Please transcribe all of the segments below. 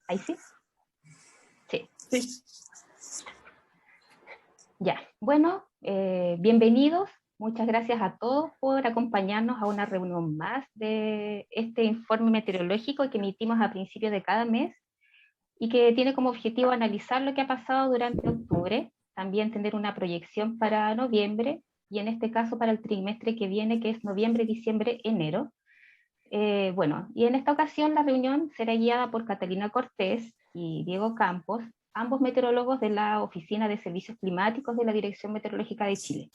¿Ahí sí? Sí. Sí. Ya, bueno, bienvenidos. Muchas gracias a todos por acompañarnos a una reunión más de este informe meteorológico que emitimos a principios de cada mes y que tiene como objetivo analizar lo que ha pasado durante octubre, también tener una proyección para noviembre y en este caso para el trimestre que viene, que es noviembre, diciembre, enero. Bueno, y en esta ocasión la reunión será guiada por Catalina Cortés y Diego Campos, ambos meteorólogos de la Oficina de Servicios Climáticos de la Dirección Meteorológica de Chile.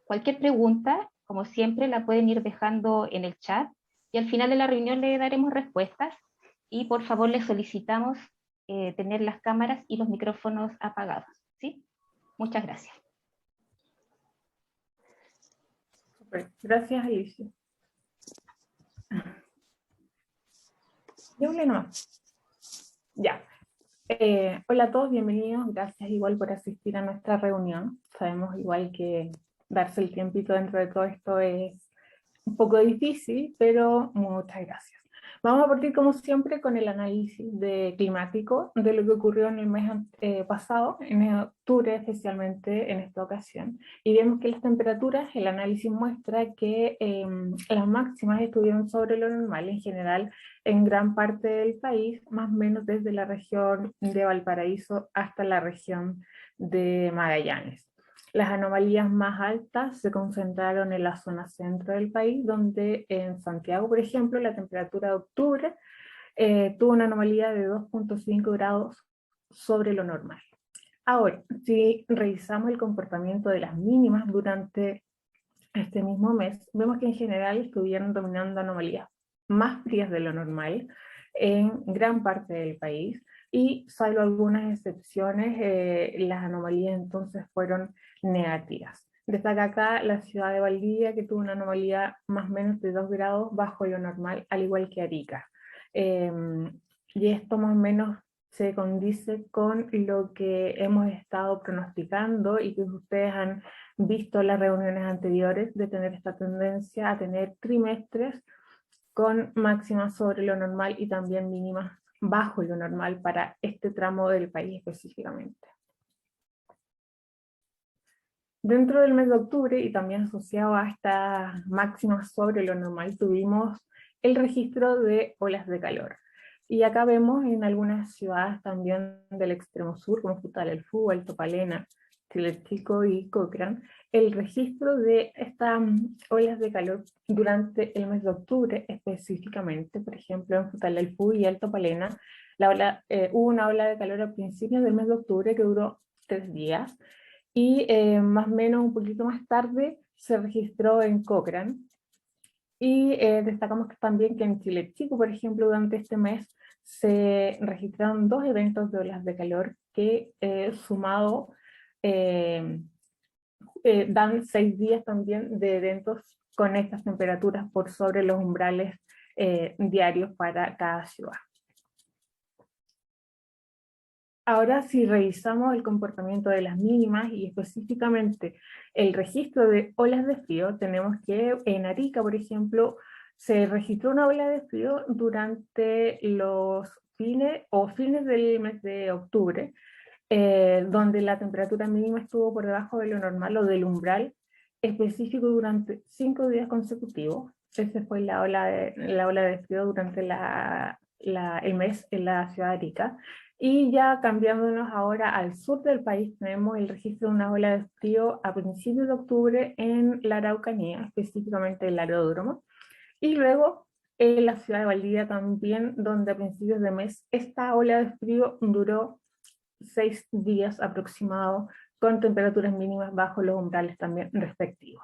Cualquier pregunta, como siempre, la pueden ir dejando en el chat y al final de la reunión le daremos respuestas y por favor les solicitamos tener las cámaras y los micrófonos apagados, ¿sí? Muchas gracias. Super. Gracias, Alicia. Yo nomás. Ya. Hola a todos, bienvenidos. Gracias igual por asistir a nuestra reunión. Sabemos igual que darse el tiempito dentro de todo esto es un poco difícil, pero muchas gracias. Vamos a partir como siempre con el análisis climático de lo que ocurrió en el mes pasado, en octubre especialmente en esta ocasión. Y vemos que las temperaturas, el análisis muestra que las máximas estuvieron sobre lo normal en general en gran parte del país, más o menos desde la región de Valparaíso hasta la región de Magallanes. Las anomalías más altas se concentraron en la zona centro del país, donde en Santiago, por ejemplo, la temperatura de octubre tuvo una anomalía de 2,5 grados sobre lo normal. Ahora, si revisamos el comportamiento de las mínimas durante este mismo mes, vemos que en general estuvieron dominando anomalías más frías de lo normal en gran parte del país, y salvo algunas excepciones, las anomalías entonces fueron negativas. Destaca acá la ciudad de Valdivia, que tuvo una anomalía más o menos de 2 grados bajo lo normal, al igual que Arica. Y esto más o menos se condice con lo que hemos estado pronosticando y que ustedes han visto en las reuniones anteriores, de tener esta tendencia a tener trimestres con máximas sobre lo normal y también mínimas bajo lo normal para este tramo del país específicamente. Dentro del mes de octubre y también asociado a estas máximas sobre lo normal, tuvimos el registro de olas de calor. Y acá vemos en algunas ciudades también del extremo sur, como Futaleufú, Alto Palena, Chile Chico y Cochrane, el registro de estas olas de calor durante el mes de octubre específicamente. Por ejemplo, en Futaleufú y Alto Palena hubo una ola de calor a principios del mes de octubre que duró 3 días, y más o menos un poquito más tarde se registró en Cochrane. Y destacamos también que en Chile Chico, por ejemplo, durante este mes se registraron 2 eventos de olas de calor que sumado dan 6 días también de eventos con estas temperaturas por sobre los umbrales diarios para cada ciudad. Ahora, si revisamos el comportamiento de las mínimas y específicamente el registro de olas de frío, tenemos que en Arica, por ejemplo, se registró una ola de frío durante los fines del mes de octubre, donde la temperatura mínima estuvo por debajo de lo normal o del umbral específico durante 5 días consecutivos. Esa fue la ola de frío durante el mes en la ciudad de Arica. Y ya cambiándonos ahora al sur del país, tenemos el registro de una ola de frío a principios de octubre en la Araucanía, específicamente el aeródromo, y luego en la ciudad de Valdivia también, donde a principios de mes esta ola de frío duró 6 días aproximados, con temperaturas mínimas bajo los umbrales también respectivos.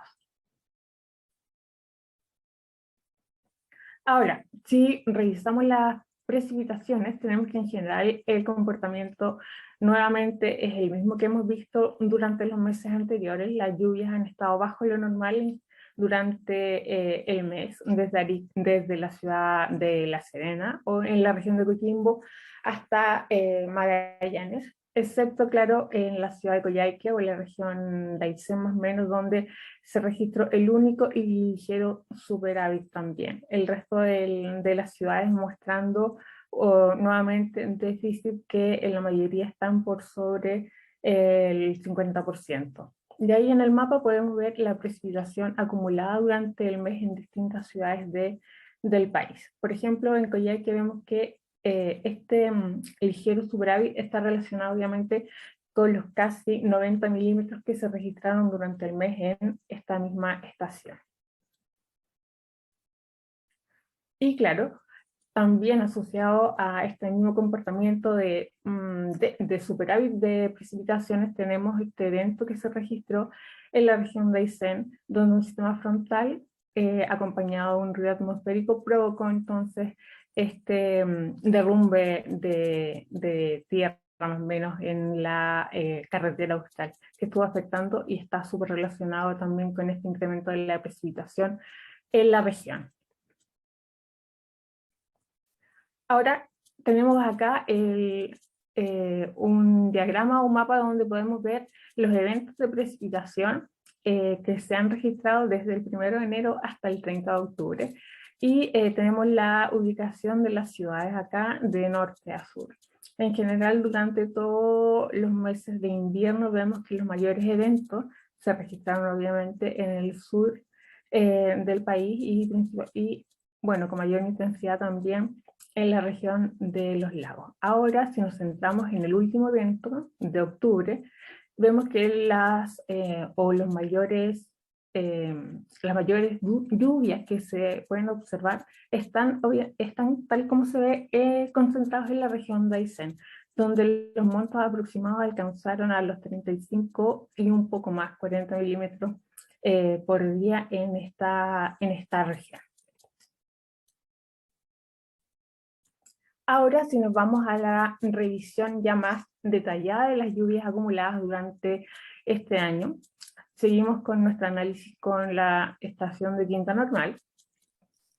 Ahora, si revisamos las precipitaciones, tenemos que en general el comportamiento nuevamente es el mismo que hemos visto durante los meses anteriores. Las lluvias han estado bajo lo normal durante el mes, desde la ciudad de La Serena o en la región de Coquimbo hasta Magallanes. excepto, claro, en la ciudad de Coyhaique o en la región de Aysén más o menos, donde se registró el único y ligero superávit también. El resto de las ciudades mostrando nuevamente un déficit que en la mayoría están por sobre el 50%. De ahí en el mapa podemos ver la precipitación acumulada durante el mes en distintas ciudades del país. Por ejemplo, en Coyhaique vemos que este ligero superávit está relacionado obviamente con los casi 90 milímetros que se registraron durante el mes en esta misma estación. Y claro, también asociado a este mismo comportamiento de superávit de precipitaciones tenemos este evento que se registró en la región de Aysén, donde un sistema frontal acompañado de un ruido atmosférico provocó entonces este derrumbe de tierra más o menos en la carretera austral, que estuvo afectando y está súper relacionado también con este incremento de la precipitación en la región. Ahora tenemos acá un diagrama o un mapa donde podemos ver los eventos de precipitación que se han registrado desde el 1 de enero hasta el 30 de octubre. Y tenemos la ubicación de las ciudades acá de norte a sur. En general, durante todos los meses de invierno vemos que los mayores eventos se registraron obviamente en el sur del país y bueno, con mayor intensidad también en la región de los lagos. Ahora, si nos centramos en el último evento de octubre, vemos que las mayores lluvias que se pueden observar están tal como se ve concentrados en la región de Aysén, donde los montos aproximados alcanzaron a los 35 y un poco más, 40 milímetros por día en esta región. Ahora, si nos vamos a la revisión ya más detallada de las lluvias acumuladas durante este año, seguimos con nuestro análisis con la estación de Quinta Normal,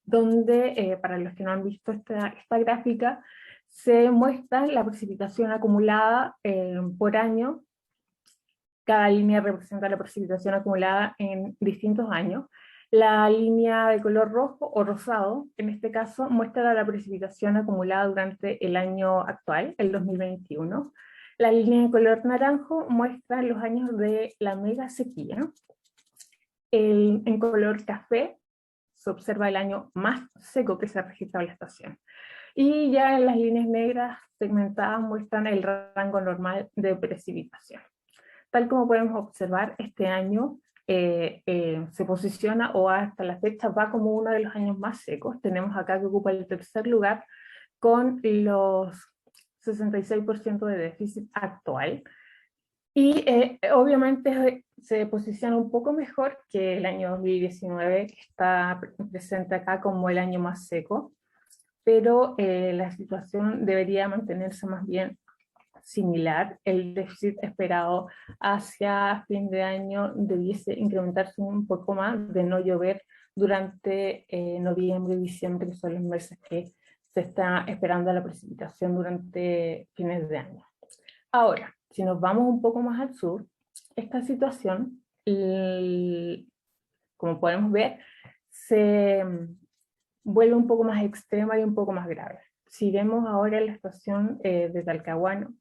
donde, para los que no han visto esta gráfica, se muestra la precipitación acumulada por año. Cada línea representa la precipitación acumulada en distintos años. La línea de color rojo o rosado, en este caso, muestra la precipitación acumulada durante el año actual, el 2021. La línea de color naranjo muestra los años de la mega sequía. En color café se observa el año más seco que se ha registrado en la estación. Y ya en las líneas negras segmentadas muestran el rango normal de precipitación. Tal como podemos observar, este año se posiciona o hasta la fecha va como uno de los años más secos. Tenemos acá que ocupa el tercer lugar con los 66% de déficit actual. Y obviamente se posiciona un poco mejor que el año 2019, que está presente acá como el año más seco, pero la situación debería mantenerse más bien similar. El déficit esperado hacia fin de año debiese incrementarse un poco más, de no llover durante noviembre y diciembre, que son los meses que se está esperando la precipitación durante fines de año. Ahora, si nos vamos un poco más al sur, esta situación, como podemos ver, se vuelve un poco más extrema y un poco más grave. Si vemos ahora la estación de Talcahuano,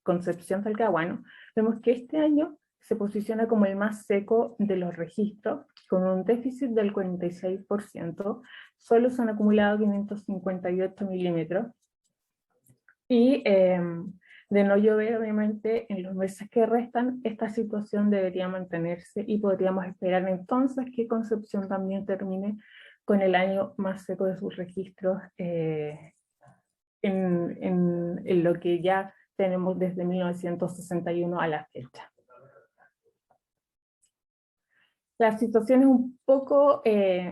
Concepción Talcahuano, vemos que este año se posiciona como el más seco de los registros, con un déficit del 46%, solo se han acumulado 558 milímetros, y de no llover, obviamente, en los meses que restan, esta situación debería mantenerse y podríamos esperar entonces que Concepción también termine con el año más seco de sus registros en lo que ya tenemos desde 1961 a la fecha. La situación es un poco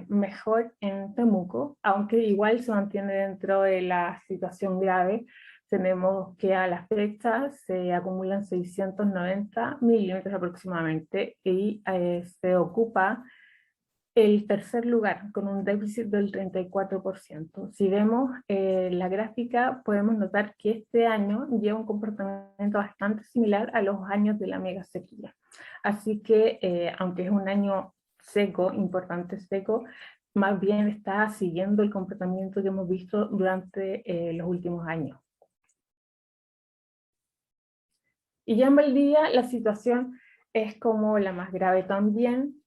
mejor en Temuco, aunque igual se mantiene dentro de la situación grave. Tenemos que a la fecha se acumulan 690 milímetros aproximadamente y se ocupa el tercer lugar, con un déficit del 34%. Si vemos la gráfica, podemos notar que este año lleva un comportamiento bastante similar a los años de la mega sequía. Así que, aunque es un año seco, importante seco, más bien está siguiendo el comportamiento que hemos visto durante los últimos años. Y ya en Valdivia la situación es como la más grave también,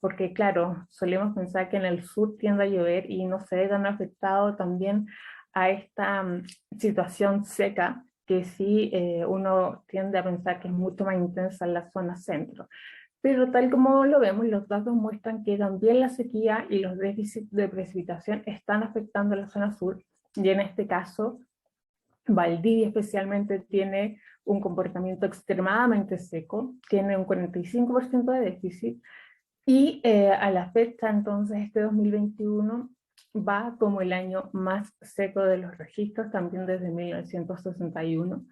porque claro, solemos pensar que en el sur tiende a llover y no se ve tan afectado también a esta situación seca, que sí uno tiende a pensar que es mucho más intensa en la zona centro. Pero tal como lo vemos, los datos muestran que también la sequía y los déficits de precipitación están afectando a la zona sur, y en este caso Valdivia especialmente tiene un comportamiento extremadamente seco, tiene un 45% de déficit, y a la fecha entonces este 2021 va como el año más seco de los registros, también desde 1961,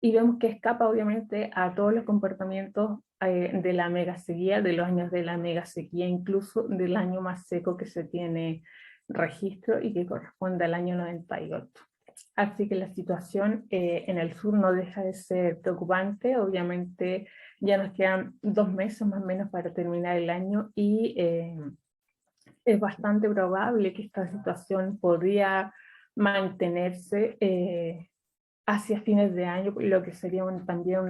y vemos que escapa obviamente a todos los comportamientos de la mega sequía, de los años de la mega sequía, incluso del año más seco que se tiene registro y que corresponde al año 98. Así que la situación en el sur no deja de ser preocupante. Obviamente ya nos quedan 2 meses más o menos para terminar el año, y es bastante probable que esta situación podría mantenerse hacia fines de año, lo que sería también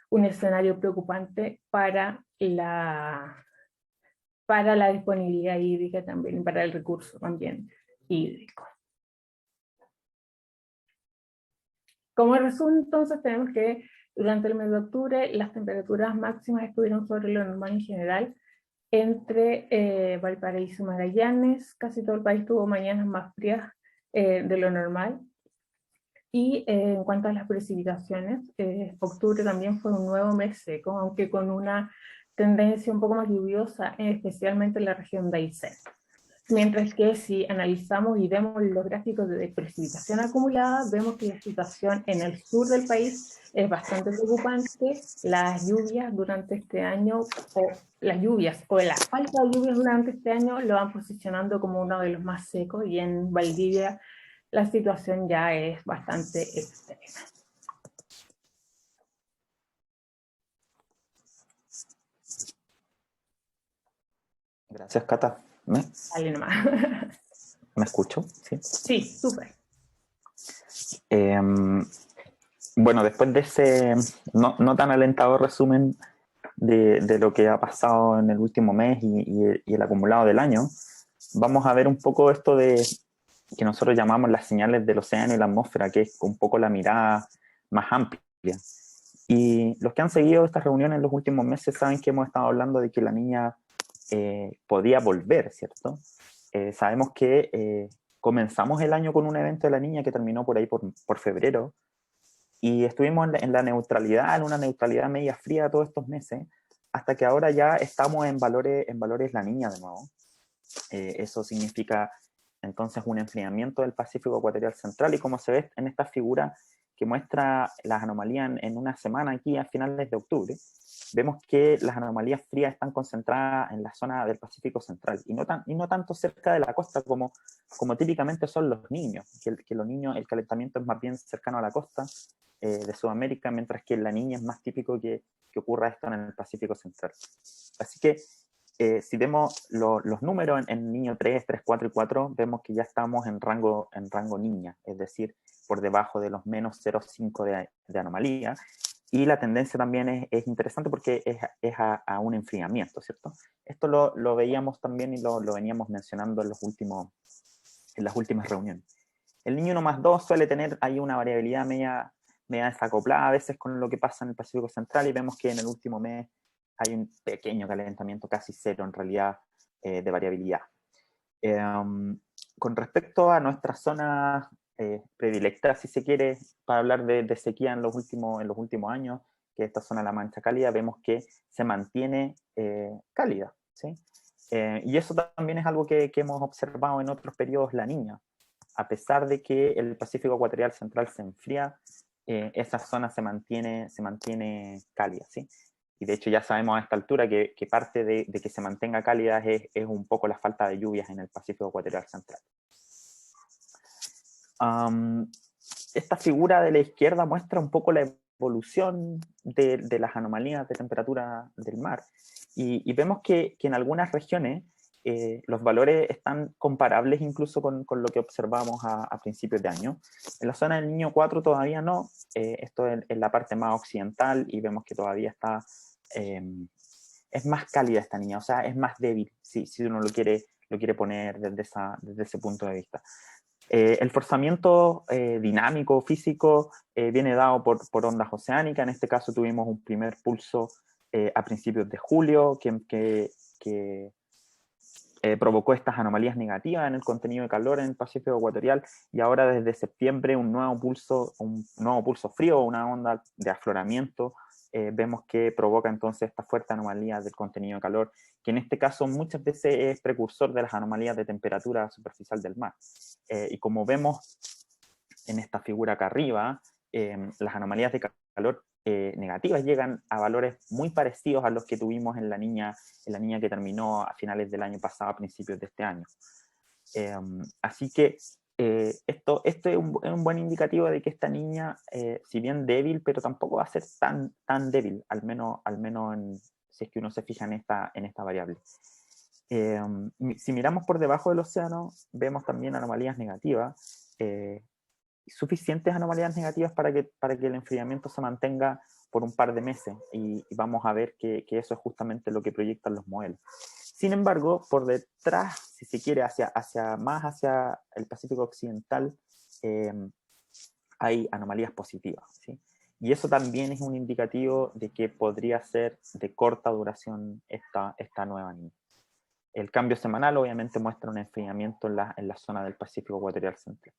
un escenario preocupante para la disponibilidad hídrica también, para el recurso también hídrico. Como resumen, entonces, tenemos que durante el mes de octubre las temperaturas máximas estuvieron sobre lo normal en general, entre Valparaíso y Magallanes. Casi todo el país tuvo mañanas más frías de lo normal. Y en cuanto a las precipitaciones, octubre también fue un nuevo mes seco, aunque con una tendencia un poco más lluviosa, especialmente en la región de Aysén. Mientras que si analizamos y vemos los gráficos de precipitación acumulada, vemos que la situación en el sur del país es bastante preocupante. Las lluvias durante este año, o las lluvias, o la falta de lluvias durante este año, lo van posicionando como uno de los más secos, y en Valdivia la situación ya es bastante extrema. Gracias, Cata. Dale nomás. ¿Me escucho? Sí. Sí, súper. Bueno, después de ese no tan alentador resumen de lo que ha pasado en el último mes y el acumulado del año, vamos a ver un poco esto de que nosotros llamamos las señales del océano y la atmósfera, que es un poco la mirada más amplia. Y los que han seguido estas reuniones en los últimos meses saben que hemos estado hablando de que la niña podía volver, ¿cierto? Sabemos que comenzamos el año con un evento de la niña que terminó por ahí por febrero, y estuvimos en la neutralidad, en una neutralidad media fría todos estos meses, hasta que ahora ya estamos en valores la niña de nuevo. Eso significa entonces un enfriamiento del Pacífico Ecuatorial Central, y como se ve en esta figura que muestra las anomalías en una semana aquí a finales de octubre, vemos que las anomalías frías están concentradas en la zona del Pacífico Central, y no tanto cerca de la costa como típicamente son los niños, que los niños, el calentamiento es más bien cercano a la costa de Sudamérica, mientras que en la niña es más típico que ocurra esto en el Pacífico Central. Así que si vemos los números en niño 3, 3, 4 y 4, vemos que ya estamos en rango niña, es decir, por debajo de los menos 0,5 de anomalía, y la tendencia también es interesante porque es a un enfriamiento, ¿cierto? Esto lo veíamos también y lo veníamos mencionando en las últimas reuniones. El niño 1 más 2 suele tener ahí una variabilidad media desacoplada a veces con lo que pasa en el Pacífico Central, y vemos que en el último mes hay un pequeño calentamiento, casi cero en realidad, de variabilidad. Con respecto a nuestra zona predilecta, si se quiere, para hablar de sequía en los últimos años, que es esta zona de la Mancha Cálida, vemos que se mantiene cálida, ¿sí? Y eso también es algo que hemos observado en otros periodos la niña. A pesar de que el Pacífico Ecuatorial Central se enfría, esa zona se mantiene cálida, ¿sí? y de hecho ya sabemos a esta altura que parte de que se mantenga cálida es un poco la falta de lluvias en el Pacífico Ecuatorial Central. Esta figura de la izquierda muestra un poco la evolución de las anomalías de temperatura del mar, y vemos que en algunas regiones los valores están comparables incluso con lo que observamos a principios de año. En la zona del Niño 4 todavía no, esto es en la parte más occidental, y vemos que todavía está, es más cálida esta niña, o sea, es más débil, si uno lo quiere poner desde ese punto de vista. El forzamiento dinámico, físico, viene dado por ondas oceánicas. En este caso tuvimos un primer pulso a principios de julio que provocó estas anomalías negativas en el contenido de calor en el Pacífico Ecuatorial, y ahora desde septiembre un nuevo pulso frío, una onda de afloramiento, vemos que provoca entonces esta fuerte anomalía del contenido de calor, que en este caso muchas veces es precursor de las anomalías de temperatura superficial del mar. Y como vemos en esta figura acá arriba, las anomalías de calor negativas llegan a valores muy parecidos a los que tuvimos en la niña que terminó a finales del año pasado, a principios de este año. Así que esto es un buen indicativo de que esta niña, si bien débil, pero tampoco va a ser tan débil, al menos si es que uno se fija en esta variable. Si miramos por debajo del océano, vemos también anomalías negativas, suficientes anomalías negativas para que el enfriamiento se mantenga por un par de meses, y vamos a ver que eso es justamente lo que proyectan los modelos. Sin embargo, por detrás, si se quiere, más hacia el Pacífico Occidental, hay anomalías positivas, ¿sí? Y eso también es un indicativo de que podría ser de corta duración esta nueva niña. El cambio semanal obviamente muestra un enfriamiento en la zona del Pacífico Ecuatorial Central.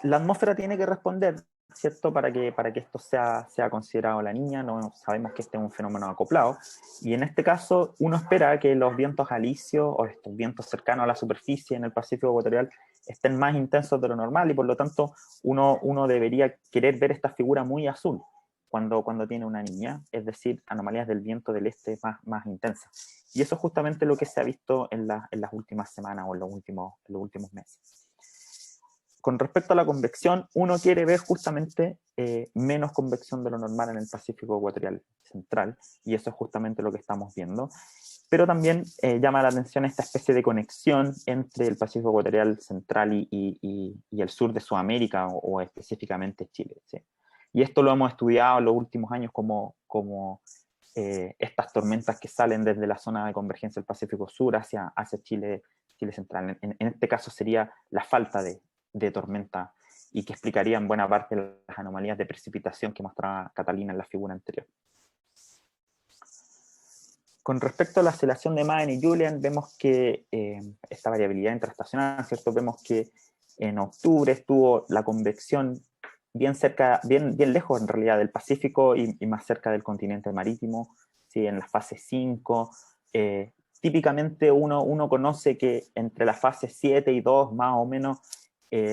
La atmósfera tiene que responder, ¿cierto? Para que esto sea considerado la niña. No sabemos que este es un fenómeno acoplado, y en este caso uno espera que los vientos alisios o estos vientos cercanos a la superficie en el Pacífico Ecuatorial estén más intensos de lo normal, y por lo tanto uno debería querer ver esta figura muy azul cuando tiene una niña, es decir, anomalías del viento del este más intensas. Y eso es justamente lo que se ha visto en las últimas semanas o en los últimos meses. Con respecto a la convección, uno quiere ver justamente menos convección de lo normal en el Pacífico Ecuatorial Central, y eso es justamente lo que estamos viendo. Pero también llama la atención esta especie de conexión entre el Pacífico Ecuatorial Central y el sur de Sudamérica, o específicamente Chile, ¿sí? Y esto lo hemos estudiado en los últimos años como estas tormentas que salen desde la zona de convergencia del Pacífico Sur hacia Chile Central. En este caso sería la falta de tormenta, y que explicaría en buena parte las anomalías de precipitación que mostraba Catalina en la figura anterior. Con respecto a la oscilación de Madden y Julian, vemos que esta variabilidad intraestacional, ¿cierto? Vemos que en octubre estuvo la convección bien lejos en realidad del Pacífico, y más cerca del continente marítimo, ¿sí? En la fase 5. Típicamente uno conoce que entre la fase 7 y 2 más o menos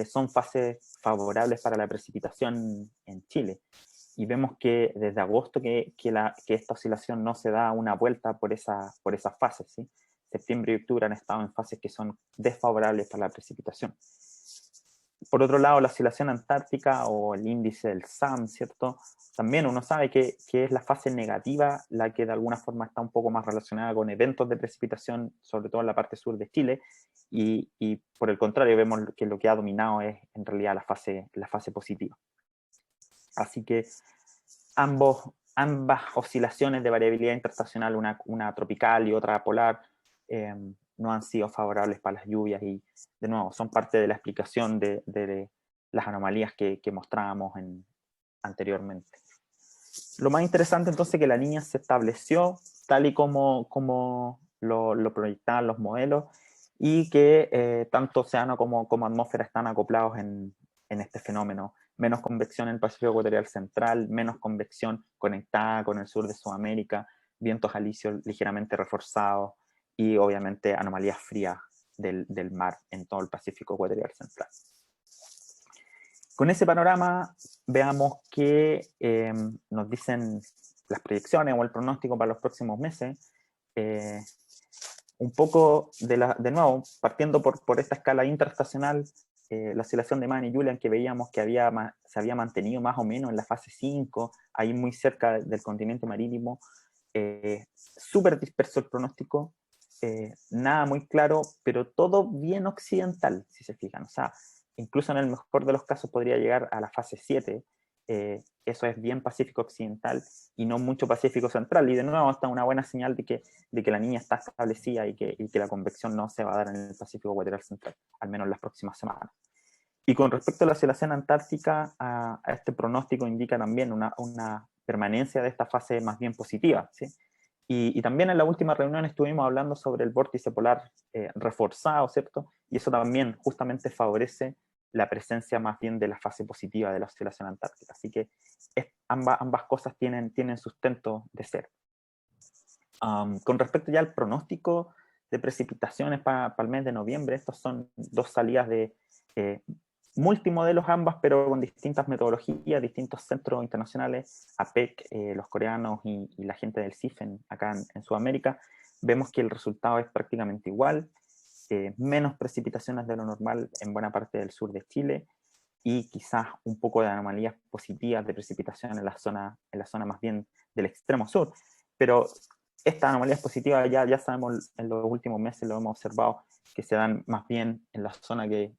son fases favorables para la precipitación en Chile. Y vemos que desde agosto que esta oscilación no se da una vuelta por esas fases, ¿sí? Septiembre y octubre han estado en fases que son desfavorables para la precipitación. Por otro lado, la oscilación antártica o el índice del SAM, ¿cierto? También uno sabe que es la fase negativa la que de alguna forma está un poco más relacionada con eventos de precipitación, sobre todo en la parte sur de Chile, y por el contrario vemos que lo que ha dominado es en realidad la fase positiva. Así que ambas oscilaciones de variabilidad interestacional, una tropical y otra polar, no han sido favorables para las lluvias, y de nuevo son parte de la explicación de las anomalías que mostrábamos anteriormente. Lo más interesante entonces es que la niña se estableció tal y como lo proyectaban los modelos, y que tanto océano como atmósfera están acoplados en este fenómeno. Menos convección en el Pacífico Ecuatorial Central, menos convección conectada con el sur de Sudamérica, vientos alisios ligeramente reforzados, y obviamente anomalías frías del mar en todo el Pacífico Ecuatorial Central. Con ese panorama veamos que nos dicen las proyecciones o el pronóstico para los próximos meses. Un poco, de nuevo, partiendo por esta escala interestacional, la oscilación de Mann y Julian, que veíamos que se había mantenido más o menos en la fase 5, ahí muy cerca del continente marítimo, súper disperso el pronóstico, nada muy claro, pero todo bien occidental, si se fijan. O sea, incluso en el mejor de los casos podría llegar a la fase 7, eso es bien Pacífico Occidental y no mucho Pacífico Central, y de nuevo está una buena señal de que la línea está establecida y que la convección no se va a dar en el Pacífico Ecuatorial Central, al menos en las próximas semanas. Y con respecto a la oscilación antártica, a este pronóstico indica también una permanencia de esta fase más bien positiva, ¿sí? Y también en la última reunión estuvimos hablando sobre el vórtice polar reforzado, ¿cierto? Y eso también justamente favorece la presencia más bien de la fase positiva de la oscilación antártica. Así que ambas cosas tienen sustento de ser. Con respecto ya al pronóstico de precipitaciones para el mes de noviembre, estos son dos salidas de multimodelos ambas, pero con distintas metodologías, distintos centros internacionales, APEC, los coreanos y la gente del CIFEN acá en Sudamérica. Vemos que el resultado es prácticamente igual, menos precipitaciones de lo normal en buena parte del sur de Chile, y quizás un poco de anomalías positivas de precipitación en la zona más bien del extremo sur. Pero estas anomalías positivas ya sabemos, en los últimos meses lo hemos observado, que se dan más bien en la zona que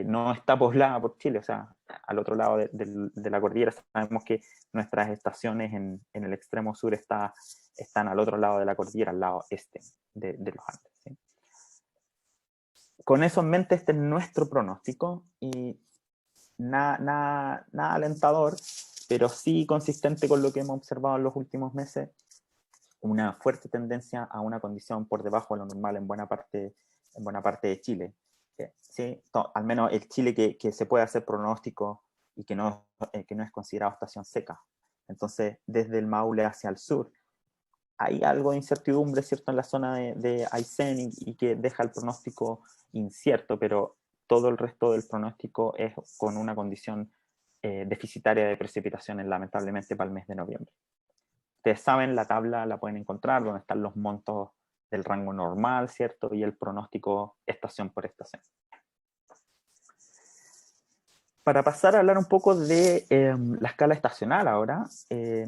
no está poblada por Chile, o sea, al otro lado de la cordillera. Sabemos que nuestras estaciones en el extremo sur están al otro lado de la cordillera, al lado este de los Andes, ¿sí? Con eso en mente, este es nuestro pronóstico, y nada alentador, pero sí consistente con lo que hemos observado en los últimos meses, una fuerte tendencia a una condición por debajo de lo normal en buena parte de Chile. ¿Sí? Al menos el Chile que se puede hacer pronóstico y que no es considerado estación seca. Entonces, desde el Maule hacia el sur, hay algo de incertidumbre, ¿cierto?, en la zona de Aysén, y que deja el pronóstico incierto, pero todo el resto del pronóstico es con una condición deficitaria de precipitaciones, lamentablemente, para el mes de noviembre. Ustedes saben, la tabla la pueden encontrar, donde están los montos del rango normal, ¿cierto?, y el pronóstico estación por estación. Para pasar a hablar un poco de la escala estacional ahora,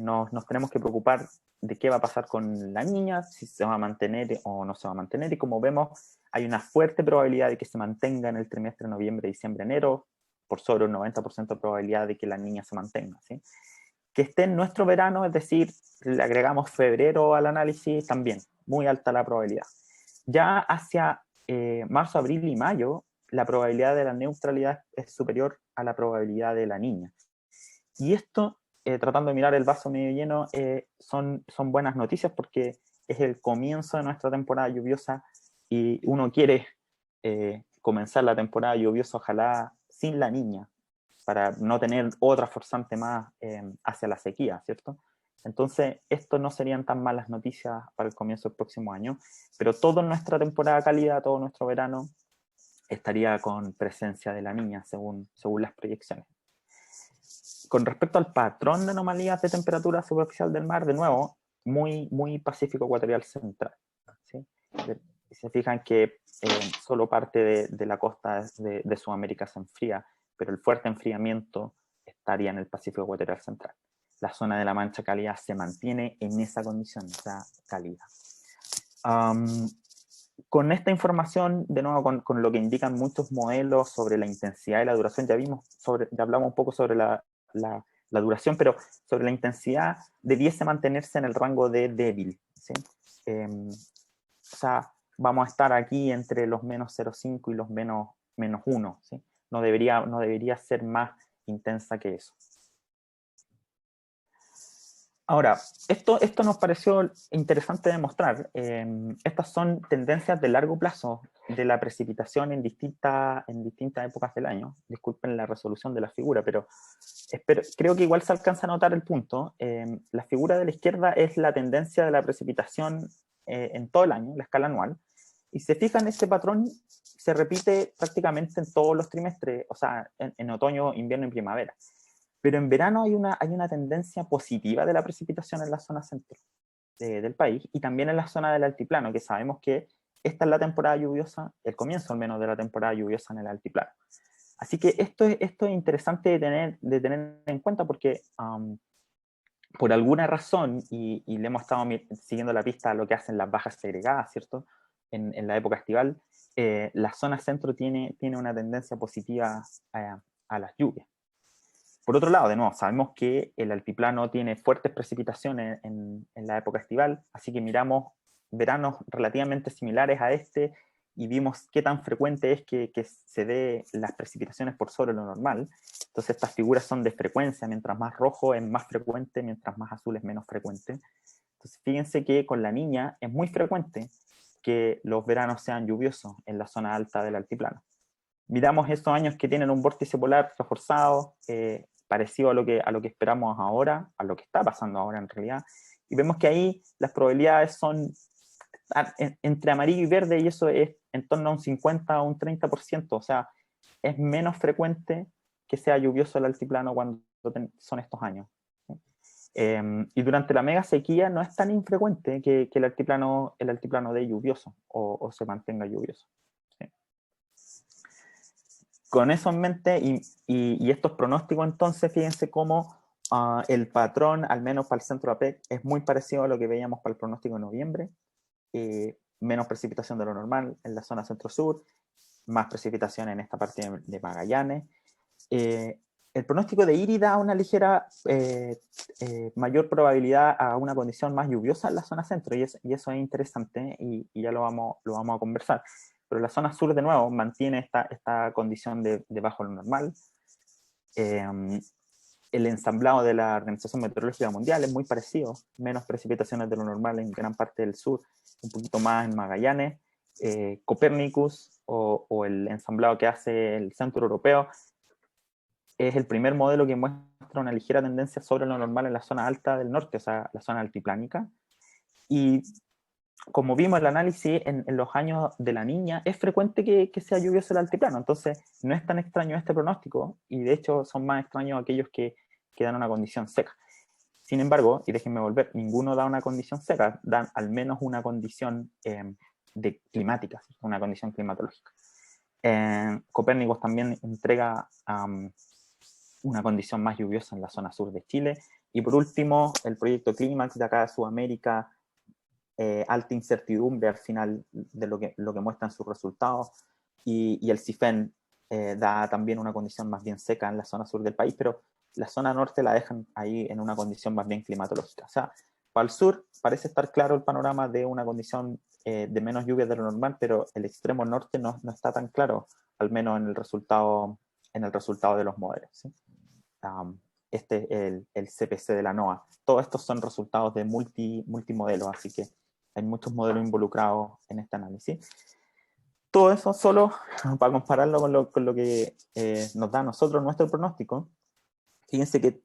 nos tenemos que preocupar de qué va a pasar con la niña, si se va a mantener o no se va a mantener, y como vemos, hay una fuerte probabilidad de que se mantenga en el trimestre noviembre, diciembre, enero, por sobre un 90% de probabilidad de que la niña se mantenga, ¿sí? Que esté en nuestro verano, es decir, le agregamos febrero al análisis, también, muy alta la probabilidad. Ya hacia marzo, abril y mayo, la probabilidad de la neutralidad es superior a la probabilidad de la niña. Y esto, tratando de mirar el vaso medio lleno, son buenas noticias, porque es el comienzo de nuestra temporada lluviosa, y uno quiere comenzar la temporada lluviosa, ojalá sin la niña, para no tener otra forzante más hacia la sequía, ¿cierto? Entonces, esto no serían tan malas noticias para el comienzo del próximo año, pero toda nuestra temporada cálida, todo nuestro verano, estaría con presencia de la niña, según las proyecciones. Con respecto al patrón de anomalías de temperatura superficial del mar, de nuevo, muy Pacífico Ecuatorial Central, ¿sí? Se fijan que solo parte de la costa de Sudamérica se enfría, pero el fuerte enfriamiento estaría en el Pacífico Ecuatorial Central. La zona de la mancha cálida se mantiene en esa condición, esa cálida. Con esta información, de nuevo, con lo que indican muchos modelos sobre la intensidad y la duración, ya hablamos un poco sobre la duración, pero sobre la intensidad debiese mantenerse en el rango de débil, ¿sí? O sea, vamos a estar aquí entre los menos 0,5 y los menos 1, ¿sí? No debería ser más intensa que eso. Ahora, esto nos pareció interesante demostrar. Estas son tendencias de largo plazo de la precipitación en distintas épocas del año. Disculpen la resolución de la figura, pero creo que igual se alcanza a notar el punto. La figura de la izquierda es la tendencia de la precipitación en todo el año, la escala anual. Y se fijan, este patrón se repite prácticamente en todos los trimestres, o sea, en otoño, invierno y primavera. pero en verano hay una tendencia positiva de la precipitación en la zona centro del país, y también en la zona del altiplano, que sabemos que esta es la temporada lluviosa, el comienzo al menos de la temporada lluviosa en el altiplano. Así que esto es interesante de tener en cuenta porque por alguna razón, y le hemos estado siguiendo la pista a lo que hacen las bajas segregadas, ¿cierto? En la época estival, la zona centro tiene una tendencia positiva a las lluvias. Por otro lado, de nuevo, sabemos que el altiplano tiene fuertes precipitaciones en la época estival, así que miramos veranos relativamente similares a este y vimos qué tan frecuente es que se dé las precipitaciones por sobre lo normal. Entonces estas figuras son de frecuencia, mientras más rojo es más frecuente, mientras más azul es menos frecuente. Entonces fíjense que con la Niña es muy frecuente que los veranos sean lluviosos en la zona alta del altiplano. Miramos estos años que tienen un vórtice polar reforzado, parecido a lo que esperamos ahora, a lo que está pasando ahora en realidad, y vemos que ahí las probabilidades son entre amarillo y verde, y eso es en torno a un 50 o un 30%, o sea, es menos frecuente que sea lluvioso el altiplano cuando son estos años. Y durante la mega sequía no es tan infrecuente que el altiplano dé lluvioso o se mantenga lluvioso. ¿Sí? Con eso en mente y estos pronósticos, entonces, fíjense cómo el patrón, al menos para el centro de APEC, es muy parecido a lo que veíamos para el pronóstico de noviembre. Menos precipitación de lo normal en la zona centro-sur, más precipitación en esta parte de Magallanes. El pronóstico de IRI da una ligera mayor probabilidad a una condición más lluviosa en la zona centro, y eso es interesante, y ya lo vamos a conversar. Pero la zona sur, de nuevo, mantiene esta condición de bajo lo normal. El ensamblado de la Organización Meteorológica Mundial es muy parecido, menos precipitaciones de lo normal en gran parte del sur, un poquito más en Magallanes. Copernicus o el ensamblado que hace el Centro Europeo es el primer modelo que muestra una ligera tendencia sobre lo normal en la zona alta del norte, o sea, la zona altiplánica. Y como vimos el análisis en los años de la Niña, es frecuente que sea lluvioso el altiplano, entonces no es tan extraño este pronóstico, y de hecho son más extraños aquellos que dan una condición seca. Sin embargo, y déjenme volver, ninguno da una condición seca, dan al menos una condición climática, una condición climatológica. Copérnicus también entrega una condición más lluviosa en la zona sur de Chile. Y por último, el proyecto Clímax de acá de Sudamérica, alta incertidumbre al final de lo que muestran sus resultados, y el CIFEN da también una condición más bien seca en la zona sur del país, pero la zona norte la dejan ahí en una condición más bien climatológica. O sea, para el sur parece estar claro el panorama de una condición de menos lluvia de lo normal, pero el extremo norte no está tan claro, al menos en el resultado de los modelos, ¿sí? Este es el CPC de la NOAA. Todos estos son resultados de multimodelos, así que hay muchos modelos involucrados en este análisis. Todo eso solo para compararlo con lo que nos da a nosotros nuestro pronóstico. Fíjense que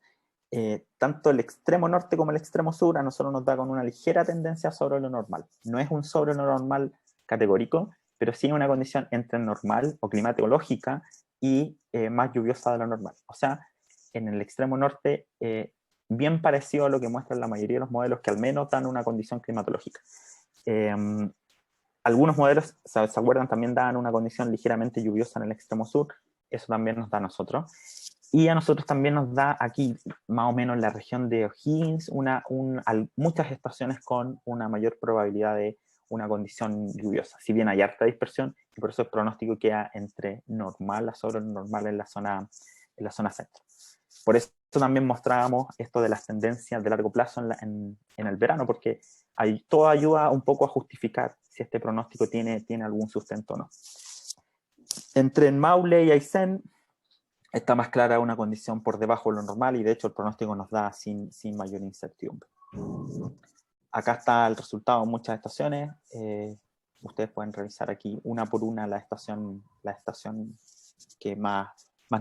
tanto el extremo norte como el extremo sur a nosotros nos da con una ligera tendencia sobre lo normal. No es un sobre lo normal categórico, pero sí una condición entre normal o climatológica y más lluviosa de lo normal. O sea, en el extremo norte, bien parecido a lo que muestran la mayoría de los modelos, que al menos dan una condición climatológica. Algunos modelos, ¿se acuerdan? También dan una condición ligeramente lluviosa en el extremo sur. Eso también nos da a nosotros. Y a nosotros también nos da aquí, más o menos en la región de O'Higgins, muchas estaciones con una mayor probabilidad de una condición lluviosa. Si bien hay harta dispersión, y por eso el pronóstico queda entre normal a sobre normal en la zona centro. Por eso también mostrábamos esto de las tendencias de largo plazo en el verano, porque todo ayuda un poco a justificar si este pronóstico tiene algún sustento o no. Entre Maule y Aysén está más clara una condición por debajo de lo normal, y de hecho el pronóstico nos da sin mayor incertidumbre. Acá está el resultado de muchas estaciones. Ustedes pueden revisar aquí una por una la estación que más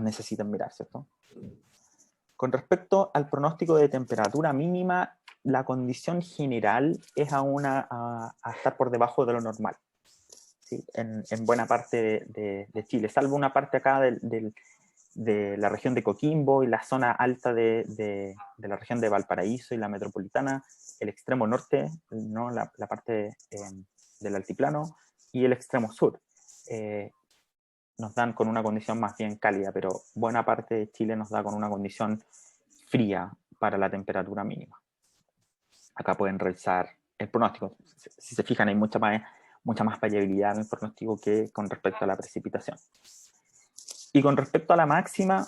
necesitan mirar, ¿cierto? Con respecto al pronóstico de temperatura mínima, la condición general es a estar por debajo de lo normal, ¿sí? En buena parte de Chile, salvo una parte acá del de la región de Coquimbo y la zona alta de la región de Valparaíso y la metropolitana, el extremo norte, ¿no? la parte del altiplano, y el extremo sur. Nos dan con una condición más bien cálida, pero buena parte de Chile nos da con una condición fría para la temperatura mínima. Acá pueden revisar el pronóstico. Si se fijan, hay mucha más variabilidad en el pronóstico que con respecto a la precipitación. Y con respecto a la máxima,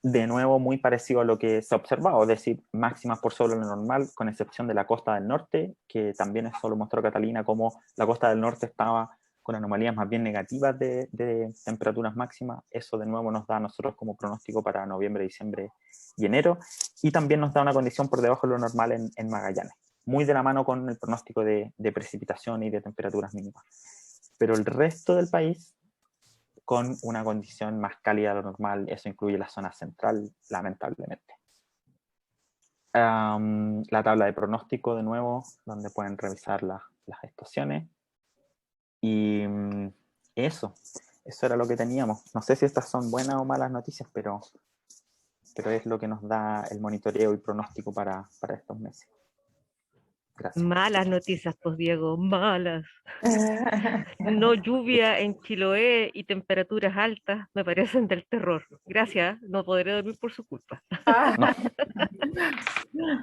de nuevo muy parecido a lo que se ha observado, es decir, máximas por sobre lo normal, con excepción de la costa del norte, que también eso lo mostró Catalina, como la costa del norte estaba con anomalías más bien negativas de temperaturas máximas. Eso de nuevo nos da a nosotros como pronóstico para noviembre, diciembre y enero, y también nos da una condición por debajo de lo normal en Magallanes, muy de la mano con el pronóstico de precipitación y de temperaturas mínimas. Pero el resto del país, con una condición más cálida de lo normal, eso incluye la zona central, lamentablemente. La tabla de pronóstico, de nuevo, donde pueden revisar las estaciones. Y eso era lo que teníamos. No sé si estas son buenas o malas noticias, pero es lo que nos da el monitoreo y pronóstico para estos meses. Gracias. Malas noticias, pues Diego, malas. No lluvia en Chiloé y temperaturas altas me parecen del terror. Gracias, no podré dormir por su culpa.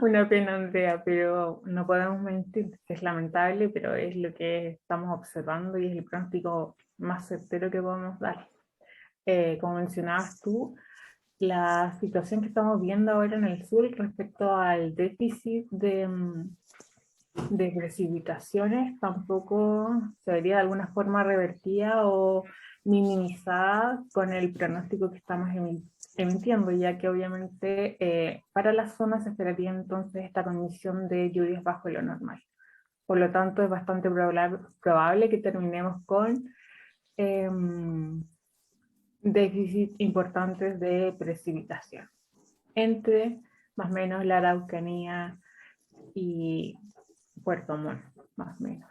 Una pena, Andrea, pero no podemos mentir, es lamentable, pero es lo que estamos observando y es el pronóstico más certero que podemos dar. Como mencionabas tú, la situación que estamos viendo ahora en el sur respecto al déficit de precipitaciones tampoco se vería de alguna forma revertida o minimizada con el pronóstico que estamos emitiendo, ya que obviamente para la zona se esperaría entonces esta condición de lluvias bajo lo normal. Por lo tanto, es bastante probable que terminemos con déficits importantes de precipitación entre más o menos la Araucanía y Puerto Montt, más o menos.